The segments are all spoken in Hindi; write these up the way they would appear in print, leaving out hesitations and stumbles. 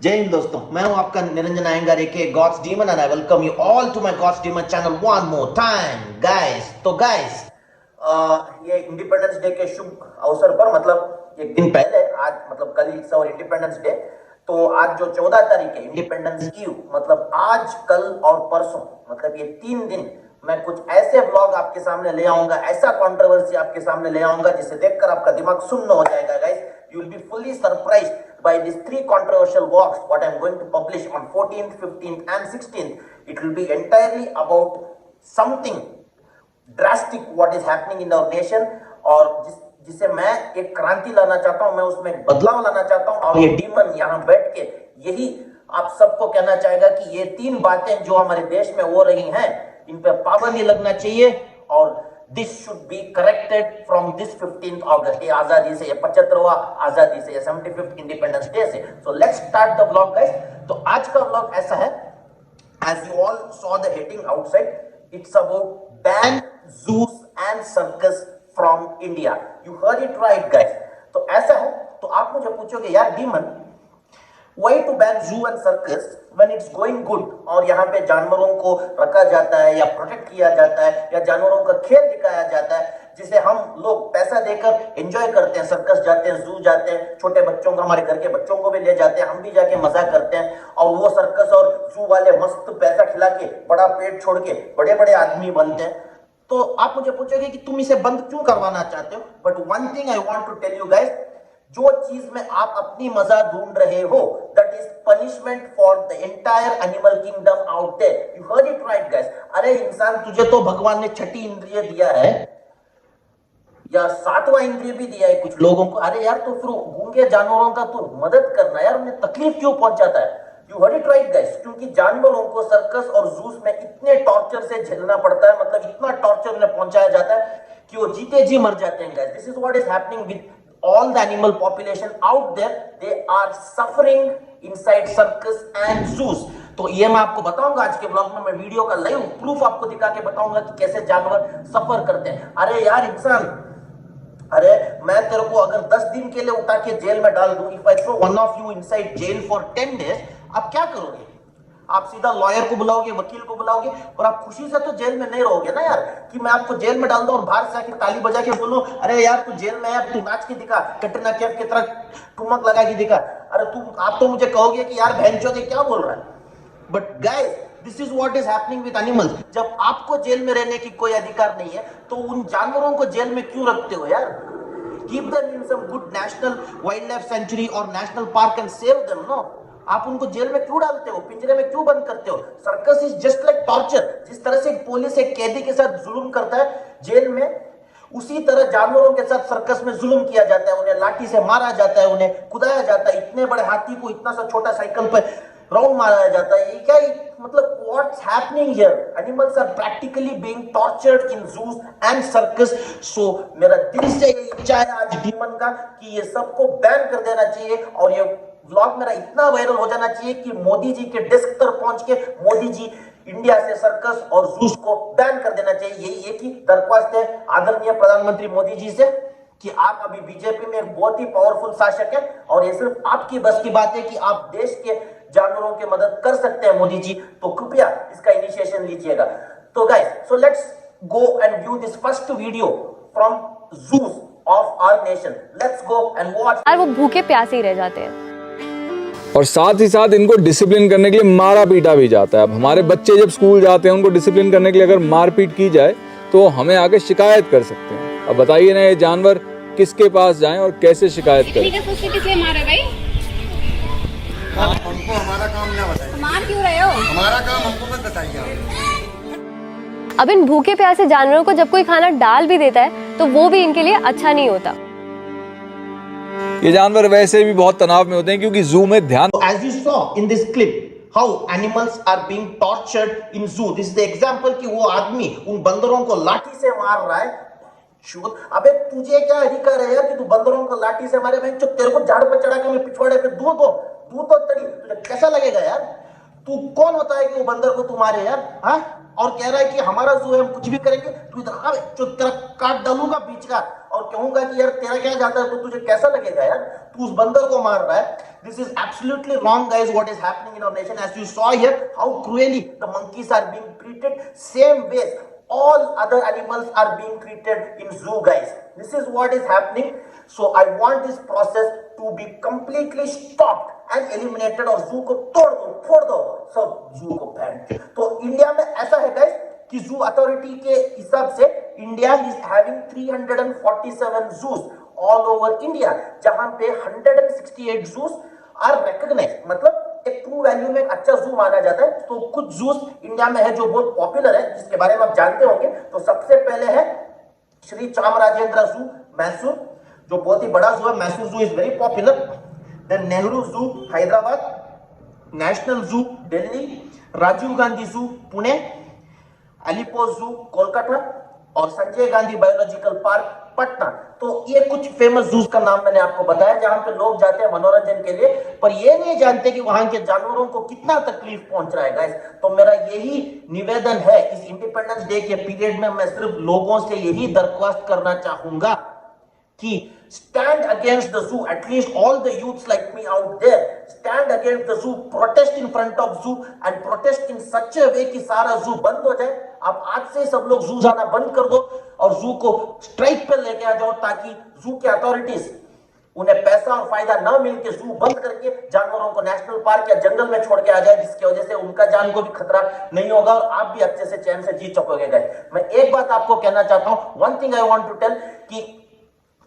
जय हिंद दोस्तों, मैं हूं आपका निरंजन अयंगार के gods demon and I welcome you all to my gods demon channel one more time guys. तो गाइस, ये इंडिपेंडेंस डे के शुभ अवसर पर मतलब एक दिन पहले आज मतलब कल इट्स और इंडिपेंडेंस डे। तो आज जो 14 तारीख है इंडिपेंडेंस ईव, मतलब आज कल और परसों, मतलब ये 3 दिन मैं कुछ ऐसे व्लॉग आपके सामने ले आऊंगा, ऐसा कंट्रोवर्सी आपके सामने ले आऊंगा जिसे देखकर आपका दिमाग सुन्न हो जाएगा guys. You will be fully surprised by these 3 controversial vlogs what I am going to publish on 14th, 15th and 16th. It will be entirely about something drastic what is happening in our nation और जिसे मैं एक क्रांति लाना चाहता हूं, मैं उसमें एक बदलाव लाना चाहता हूं। और ये डीमन यहाँ बैठ के यही आप सबको कहना चाहेगा कि ये 3 बातें जो हमारे देश में हो रही हैं इन पर पाबंदी लगना चाहिए और this should be corrected from this 15th अगस्त, ये आजादी से, ये 75वां आजादी से, ये 75th इंडिपेंडेंस डे से। So let's start the vlog guys. तो आज का व्लॉग ऐसा है, as you all saw the heading outside, it's about ban zoos and circus from India. You heard it right guys। तो ऐसा है, तो आप मुझे पूछोगे यार demon, why to ban zoo and circus when it's going good, और यहाँ पे जानवरों को रखा जाता है या प्रोटेक्ट किया जाता है या जानवरों का खेल दिखाया जाता है जिसे हम लोग पैसा देकर एंजॉय करते हैं। सर्कस जाते हैं, जू जाते हैं, छोटे बच्चों को, हमारे घर के बच्चों को भी ले जाते हैं, हम भी जाके मजा करते हैं और वो सर्कस और जू वाले मस्त पैसा खिला के बड़ा पेट छोड़ के बड़े बड़े आदमी बनते हैं। तो आप मुझे पूछोगे कि तुम इसे बंद क्यों करवाना चाहते हो, but one thing I want to tell you guys, जो चीज में आप अपनी मजा ढूंढ रहे हो that is punishment for the entire animal kingdom out there. You heard it right guys. अरे इंसान, तुझे तो भगवान ने 6ठी इंद्रिय दिया है या 7वां इंद्रिय भी दिया है कुछ लोगों को। अरे यार, तो फिर गूंगे जानवरों का तो मदद करना यार, उन्हें तकलीफ क्यों पहुंचाता है। You heard it right guys, क्योंकि जानवरों को सर्कस और जूस में इतने टॉर्चर से झेलना पड़ता है, मतलब इतना टॉर्चर उन्हें पहुंचाया जाता है कि वो जीते जी मर जाते हैं guys. This is what is happening with all the animal population out there, they are suffering inside circus and zoos। तो ये मैं आपको बताऊंगा आज के ब्लॉग में, मैं वीडियो का लाइव प्रूफ आपको दिखा के बताऊंगा कि कैसे जानवर सफर करते हैं। अरे यार इंसान, अरे मैं तेरे को अगर 10 दिन के लिए उठा के जेल में डाल दूं, if I throw one of you inside jail for 10 days, आप क्या करोगे? आप सीधा लॉयर को बुलाओगे, वकील को बुलाओगे और आप खुशी से तो जेल में नहीं रहोगे ना यार, कि मैं आपको जेल में डाल दूं और बाहर से आके ताली बजा के बोलो अरे यार तू जेल में है, तू नाच के दिखा, कैटरीना कैफ की तरह ठुमक लगा के दिखा। अरे आप तो मुझे कहोगे कि यार बहनचोद ये क्या बोल रहा है। But guys, this is what is happening with animals. जब आपको जेल में रहने की कोई अधिकार नहीं है तो उन जानवरों को जेल में क्यों रखते हो यार? Keep them in some good national wildlife sanctuary और national park and save them. No, आप उनको जेल में क्यों डालते हो, पिंजरे में क्यों बंद करते हो? Circus is just like torture. जिस तरह से पुलिस एक कैदी के साथ जुल्म करता है जेल में, उसी तरह जानवरों के साथ सर्कस में जुल्म किया जाता है। उन्हें लाठी से मारा जाता है, उन्हें कुदाया जाता है, इतने बड़े हाथी को इतना सा छोटा साइकिल पर राउंड मारा जाता है। ये क्या, मतलब what's happening here? Animals are practically being tortured in zoos and circus. So मेरा दिल से ये इच्छा है आज डीमन का कि ये सबको बैन कर देना चाहिए और ये व्लॉग मेरा इतना वायरल हो जाना चाहिए कि मोदी जी के डेस्क तक पहुंच के मोदी जी इंडिया से सर्कस और जूस को बैन कर देना चाहिए। यही एक ही दरख्वास्त है आदरणीय प्रधानमंत्री मोदी जी से कि आप अभी बीजेपी में एक बहुत ही पावरफुल शासक है और ये सिर्फ आपकी बस की बात है कि आप देश के जानवरों की मदद कर सकते हैं मोदी जी, तो कृपया इसका इनिशिएशन लीजिएगा। तो guys, so let's go and view this first video from zoos of our nation. Let's go and watch. और वो भूखे प्यासे ही रह जाते हैं। और साथ ही साथ इनको डिसिप्लिन करने के लिए मारा पीटा भी जाता है। अब हमारे बच्चे जब स्कूल जाते हैं, उनको डिसिप्लिन करने के लिए अगर मारपीट की जाए तो हमें आगे शिकायत कर सकते हैं। अब बताइए ना, ये जानवर किसके पास जाएं और कैसे शिकायत करें? किसलिए मारे भाई? हमको हमारा काम ना बताइए। मार क्यों रहे हो? हमारा काम हमको मत बताइए। अब इन भूखे प्यासे जानवरों को जब कोई खाना डाल भी देता है तो वो भी इनके लिए अच्छा नहीं होता। ये जानवर वैसे भी बहुत तनाव में होते हैं क्योंकि जू में ध्यान। As you saw in this clip, how animals are being tortured in zoo. This is the example कि वो आदमी उन बंदरों को लाठी से मार रहा है। शुद्ध, अबे तुझे क्या अधिकार है यार कि तू बंदरों को लाठी से मारे? मैं तेरे को झाड़ पर चढ़ा के मैं पिछवाड़े पे दूध तो तड़ी, तुझे कैसा लगेगा यार? तू कौन होता है कि वो बंदर को तू मारे यार? हाँ, और कह रहा है कि हमारा जू है, हम कुछ भी करेंगे। तू इधर आ, जो तेरा काट डालूंगा बीच का और और कहूंगा कि यार तेरा क्या जाता है, तो तुझे कैसा लगेगा यार, तू उस बंदर को मार रहा है. This is absolutely wrong, guys, what is happening in our nation. As you saw here, how cruelly the monkeys are being treated. Same way, all other animals are being treated in zoo, guys. This is what is happening. So I want this process to be completely stopped and eliminated. और zoo को तोड़ दो, फोड़ दो, सब zoo को बैन. तो इंडिया में ऐसा है guys कि जू अथॉरिटी के हिसाब से India is having 347 juice all over India, जहां पे 168 जूस आर रिकॉग्नाइज्ड, मतलब एक ट्रू वैल्यू में एक अच्छा जू माना जाता है. तो कुछ जूस इंडिया में है जो बहुत पॉपुलर है, जिसके बारे में आप जानते होंगे. तो सबसे पहले है श्री चामराजेंद्र जू मैसूर, जो बहुत ही बड़ा जू है. Mysore zoo is very popular. Then Nehru zoo Hyderabad, national जू दिल्ली, राजीव गांधी जू पुणे, अलीपोर जू कोलकाता और संजय गांधी बायोलॉजिकल पार्क पटना. तो ये कुछ फेमस जूस का नाम मैंने आपको बताया, जहां पे लोग जाते हैं मनोरंजन के लिए, पर ये नहीं जानते कि वहां के जानवरों को कितना तकलीफ पहुंच रहा है गाइस. तो मेरा यही निवेदन है, इस इंडिपेंडेंस डे के पीरियड में मैं सिर्फ लोगों से यही दरख्वास्त करना चाहूंगा कि stand against the zoo, at least all the youths like me out there, stand against the zoo, protest in front of zoo and protest in such a way कि सारा zoo बंद हो जाए. आप आज से सब लोग zoo जाना बंद कर दो और zoo को स्ट्राइक पर लेके आ जाओ, ताकि zoo के अथॉरिटीज उन्हें पैसा और फायदा ना मिल के zoo बंद करके जानवरों को नेशनल पार्क या जंगल में छोड़ के आ जाए, जिसकी वजह से उनका जान को भी खतरा नहीं होगा और आप भी अच्छे से चैन से जी सकोगे गाइस. मैं एक बात आपको कहना चाहता हूं, one thing I want to tell, कि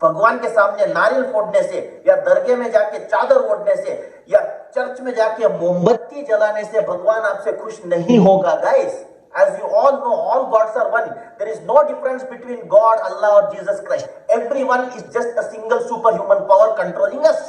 भगवान के सामने नारियल फोड़ने से या दरगाह में जाके चादर ओढ़ने से या चर्च में जाके मोमबत्ती जलाने से भगवान आपसे खुश नहीं होगा guys. As you all know, all gods are one. There is no difference between God, Allah or Jesus Christ. Everyone is just a single superhuman power controlling us.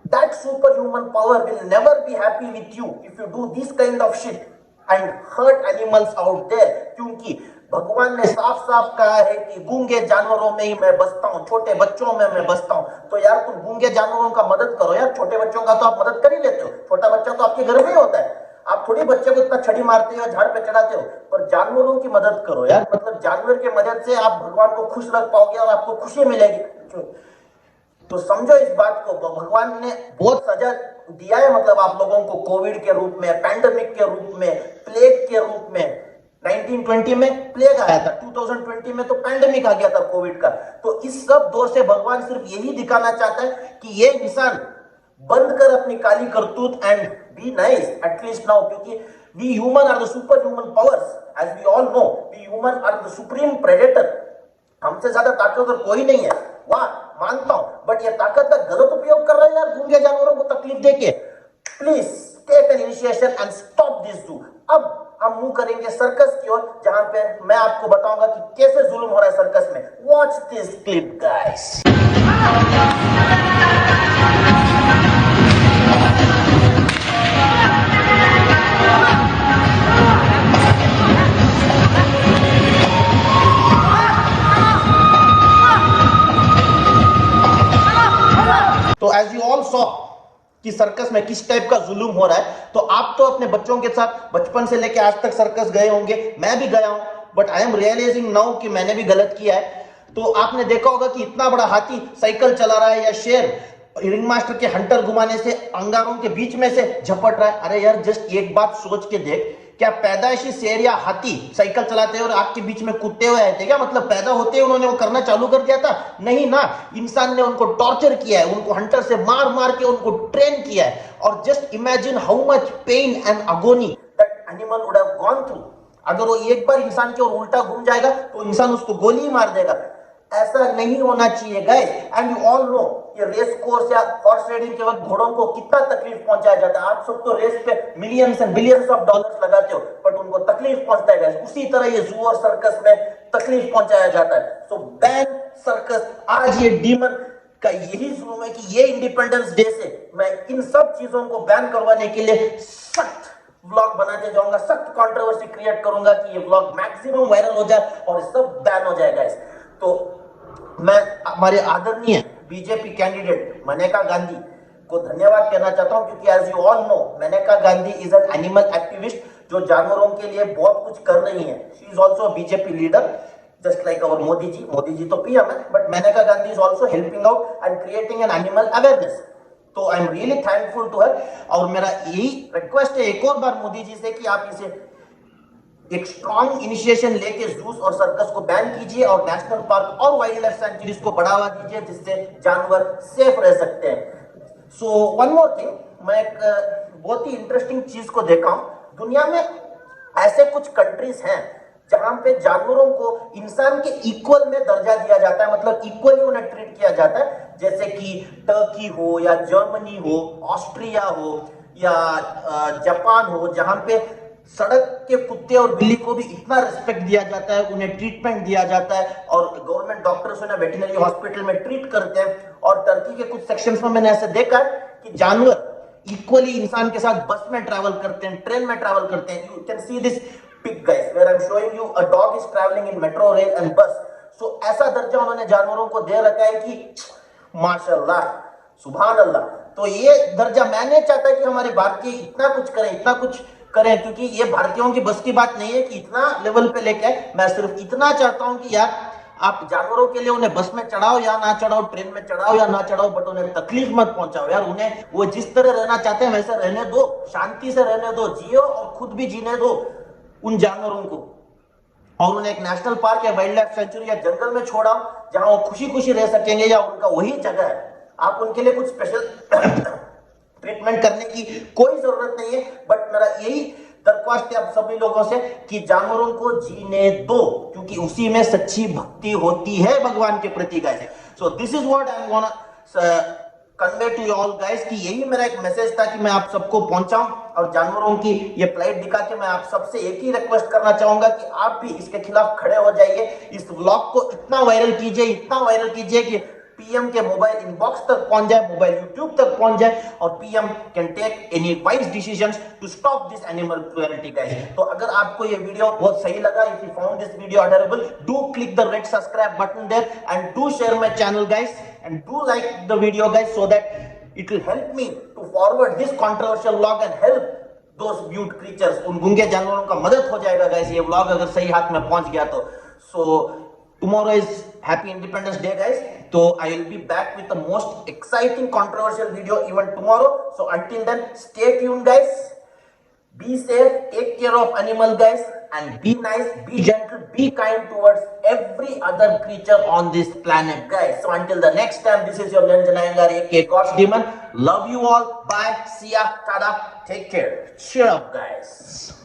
That superhuman power will never be happy with you if you do this kind of shit and hurt animals out there. क्योंकि भगवान ने साफ साफ कहा है कि गूंगे जानवरों में ही मैं बसता हूँ, छोटे बच्चों में मैं बसता हूँ. तो यार तुम गूंगे जानवरों का मदद करो यार. छोटे बच्चों का तो आप मदद कर ही लेते हो, छोटा बच्चा तो आपके घर में ही होता है. आप थोड़ी बच्चे को इतना छड़ी मारते हो, झाड़ पे चढ़ाते हो, पर जानवरों की मदद करो यार. मतलब जानवर की मदद से आप भगवान को खुश रख पाओगे और आपको खुशी मिलेगी. तो समझो इस बात को, भगवान ने बहुत सजा दिया है, मतलब आप लोगों को कोविड के रूप में, पैंडेमिक के रूप में, प्लेग के रूप में. 1920 में प्लेग आया था, 2020 में तो पैंडेमिक आ गया था कोविड का. तो इस सब दौर से भगवान सिर्फ यही दिखाना चाहता है कि ये इंसान बंद कर अपनी काली करतूत and be nice at least now, क्योंकि we human are the super human powers. As we all know, we human are the supreme predator. हमसे ज्यादा ताकतवर कोई नहीं है, वाह मानता हूं, बट ये ताकत का गलत उपयोग कर रहे हैं यार गूंगे जानवरों को तकलीफ देके. Please take an initiation and stop this zoo. अब हम मूव करेंगे सर्कस की ओर, जहां पे मैं आपको बताऊंगा कि कैसे जुल्म हो रहा है सर्कस में. Watch this clip guys. तो एज यू ऑल सॉ कि सर्कस में किस टाइप का जुल्म हो रहा है. तो आप तो अपने बच्चों के साथ बचपन से लेके आज तक सर्कस गए होंगे, मैं भी गया हूं, but I am realising now कि मैंने भी गलत किया है. तो आपने देखा होगा कि इतना बड़ा हाथी साइकिल चला रहा है या शेर रिंग मास्टर के हंटर घुमाने से अंगारों के बीच में से झपट रहा है. अरे यार जस्ट एक बात सोच के देख, क्या पैदाइशी शेर या हाथी साइकिल चलाते और आग के बीच में कूदते हुए आए थे क्या? मतलब पैदा होते उन्होंने वो करना चालू कर दिया था? नहीं ना, इंसान ने उनको टॉर्चर किया है, उनको हंटर से मार मार के उनको ट्रेन किया है. और just imagine how much pain and agony that animal would have gone through. अगर वो एक बार इंसान के ओर उल्टा घूम जाएगा तो इंसान उसको गोली ही मार देगा. ऐसा नहीं होना चाहिए guys. And you all no ये रेस कोर्स या हॉर्स राइडिंग के वक्त घोड़ों को कितना तकलीफ पहुंचाया जाता है. आप सब तो रेस पे millions and billions of dollars लगाते हो, बट उनको तकलीफ पहुंचता है गाइस. उसी तरह ये जू और सर्कस में तकलीफ पहुंचाया जाता है. सो बैन सर्कस. आज ये डीमन का यही जुल्म है कि ये इंडिपेंडेंस डे से मैं इन सब चीजों को बैन करवाने के लिए सख्त व्लॉग बनाते जाऊंगा, सख्त कंट्रोवर्सी क्रिएट करूंगा कि ये व्लॉग मैक्सिमम वायरल हो जाए और सब बैन हो जाए गाइस. तो मैं हमारे आदरणीय बीजेपी कैंडिडेट मेनका गांधी को धन्यवाद कहना चाहता हूं, क्योंकि as you all know Maneka Gandhi is an animal activist जो जानवरों के लिए बहुत कुछ कर रही है. She is also BJP leader. just like our Modi ji तो PM है, but Maneka Gandhi is also helping out and creating an animal awareness. तो I am really thankful to her. और मेरा यही रिक्वेस्ट है एक और बार मोदी जी से कि आप इसे एक स्ट्रॉन्ग इनिशिएशन लेके जूस और सर्कस को बैन कीजिए और नेशनल पार्क और वाइल्ड लाइफ सेंचुरीज को बढ़ावा दीजिए, जिससे जानवर सेफ रह सकते हैं। सो वन मोर थिंग, मैं एक बहुत ही इंटरेस्टिंग चीज को देखा हूं। दुनिया में ऐसे कुछ कंट्रीज हैं जहां पे जानवरों को इंसान के इक्वल में दर्जा दिया जाता है, मतलब इक्वली उन्हें ट्रीट किया जाता है, जैसे कि टर्की हो या जर्मनी हो, ऑस्ट्रिया हो या जापान हो, जहां पे सड़क के कुत्ते और बिल्ली को भी इतना रिस्पेक्ट दिया जाता है, उन्हें ट्रीटमेंट दिया जाता है और गवर्नमेंट डॉक्टर्स उन्हें वेटरनरी हॉस्पिटल में ट्रीट करते हैं। और टर्की के कुछ सेक्शंस में मैंने ऐसे देखा है कि जानवर इक्वली इंसान के साथ बस में ट्रैवल करते हैं, ट्रेन में ट्रैवल करते हैं। You can see this pic guys where I am showing you, a dog is travelling in metro rail and bus. So ऐसा दर्जा उन्होंने जानवरों को दे रखा है कि माशाल्लाह, सुभान अल्लाह। तो ये दर्जा मैं नहीं चाहता कि हमारे भारतीय इतना कुछ करें, क्योंकि ये भारतीयों की बस की बात नहीं है कि इतना लेवल पे लेके आए। मैं सिर्फ इतना चाहता हूं कि यार आप जानवरों के लिए उन्हें बस में चढ़ाओ या ना चढ़ाओ, ट्रेन में चढ़ाओ या ना चढ़ाओ, बट उन्हें तकलीफ मत पहुंचाओ यार। उन्हें वो जिस तरह रहना चाहते हैं वैसे रहने दो, शांति से रहने दो, जियो और खुद भी जीने दो उन जानवरों को। और उन्हें एक नेशनल पार्क या वाइल्ड लाइफ सेंचुरी या जंगल में छोड़ाओ जहां वो खुशी खुशी रह सकेंगे, या उनका वही जगह है। आप उनके लिए कुछ स्पेशल ट्रीटमेंट करने की कोई जरूरत नहीं है, बट मेरा यही दरख्वास्त है आप सभी लोगों से कि जानवरों को जीने दो, क्योंकि उसी में सच्ची भक्ति होती है भगवान के प्रति guys. So this is what I am gonna convey to you all guys, कि यही मेरा एक मैसेज था कि मैं आप सबको पहुंचाऊं। और जानवरों की ये प्लाइट दिखा के मैं आप सबसे एक ही रिक्वेस्ट करना चाहूंगा कि आप भी इसके खिलाफ खड़े हो जाइए। इस व्लॉग को इतना वायरल कीजिए कि पीएम के मोबाइल इनबॉक्स तक पहुंच जाए, मोबाइल यूट्यूब तक पहुंच जाए, और PM can take any wise decisions to stop this animal cruelty guys. तो अगर आपको ये वीडियो बहुत सही लगा, if you found this video adorable, do click the red subscribe button there and do share my channel guys and do like the video guys, so that it will help me to forward this controversial vlog and help those mute creatures. उन गूंगे जानवरों का मदद हो जाएगा गाइस ये व्लॉग अगर सही हाथ में पहुंच गया तो। सो tomorrow is happy Independence Day guys, so I will be back with the most exciting controversial video even tomorrow. So until then, stay tuned guys, be safe, take care of animal guys, and be nice, be gentle, be kind towards every other creature on this planet guys. So until the next time, this is your Niranjan Iyengar aka God's Demon. Love you all, bye, see ya, tada, take care, cheer up guys.